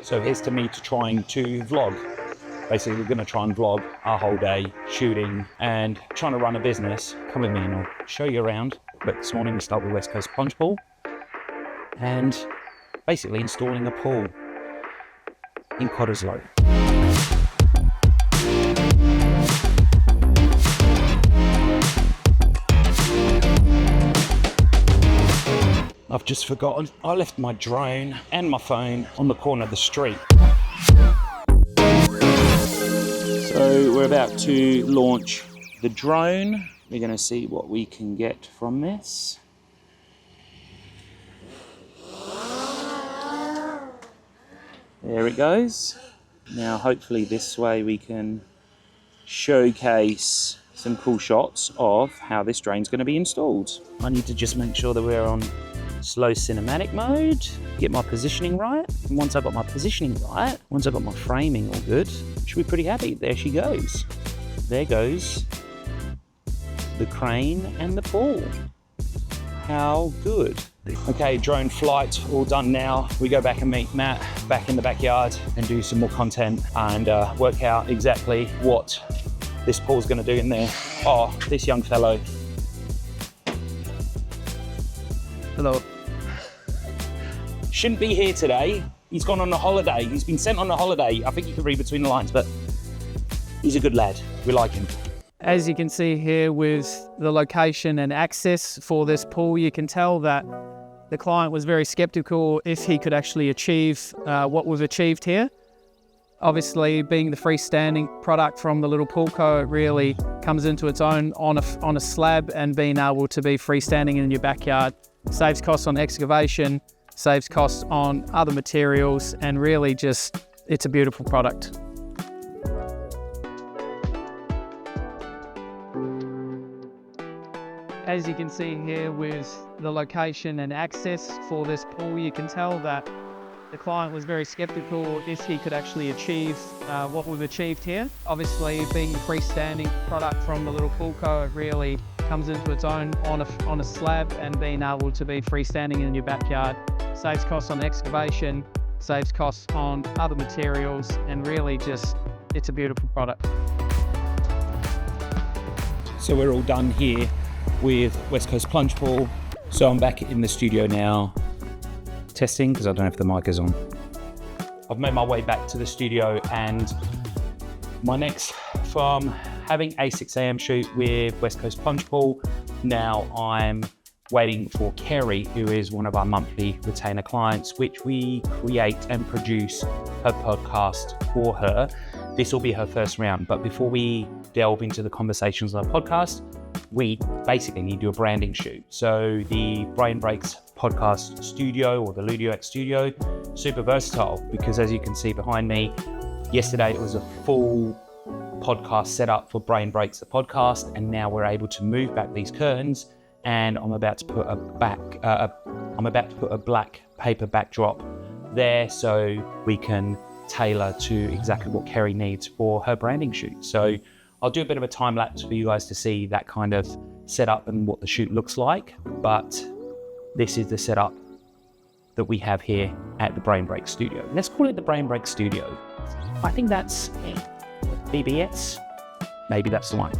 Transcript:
So here's to me to trying to vlog. Basically, we're going to try and vlog our whole day shooting and trying to run a business. Come with me and I'll show you around. But this morning we start with West Coast Plunge Pool and basically installing a pool in Cottesloe. I've just forgotten, I left my drone and my phone on the corner of the street. So we're about to launch the drone. We're going to see what we can get from this. There it goes. Now hopefully this way we can showcase some cool shots of how this drone's going to be installed. I need to just make sure that we're on slow cinematic mode, get my positioning right. And once I've got my positioning right, once I've got my framing all good, should be pretty happy. There she goes. There goes the crane and the pool. How good. Okay, drone flight all done now. We go back and meet Matt back in the backyard and do some more content and work out exactly what this pool's gonna do in there. Oh, this young fellow. Hello. Shouldn't be here today. He's gone on a holiday. He's been sent on a holiday. I think you can read between the lines, but he's a good lad. We like him. As you can see here with the location and access for this pool, you can tell that the client was very skeptical if he could actually achieve what we've achieved here. Obviously, being the freestanding product from the little pool co, it really comes into its own on a slab, and being able to be freestanding in your backyard saves costs on excavation, saves costs on other materials, and really just, it's a beautiful product. As you can see here with the location and access for this pool, you can tell that the client was very skeptical if he could actually achieve what we've achieved here. Obviously, being the freestanding product from the little pool co, it really comes into its own on a slab, and being able to be freestanding in your backyard saves costs on excavation, saves costs on other materials, and really just, it's a beautiful product. So we're all done here with West Coast Plunge Pool. So I'm back in the studio now, testing, because I don't know if the mic is on. I've made my way back to the studio, and my next, from having a 6 a.m. shoot with West Coast Plunge Pool, now I'm waiting for Kerry, who is one of our monthly retainer clients, which we create and produce her podcast for her. This will be her first round, but before we delve into the conversations on the podcast, we basically need to do a branding shoot. So the Brain Breaks podcast studio, or the Ludio X studio, super versatile, because as you can see behind me, yesterday it was a full podcast setup for Brain Breaks the podcast, and now we're able to move back these curtains, and I'm about to put a black paper backdrop there so we can tailor to exactly what Kerry needs for her branding shoot. So I'll do a bit of a time lapse for you guys to see that kind of setup and what the shoot looks like, but this is the setup that we have here at the Brain Break studio. Let's call it the Brain Break studio. I think that's BBS. Maybe that's the one.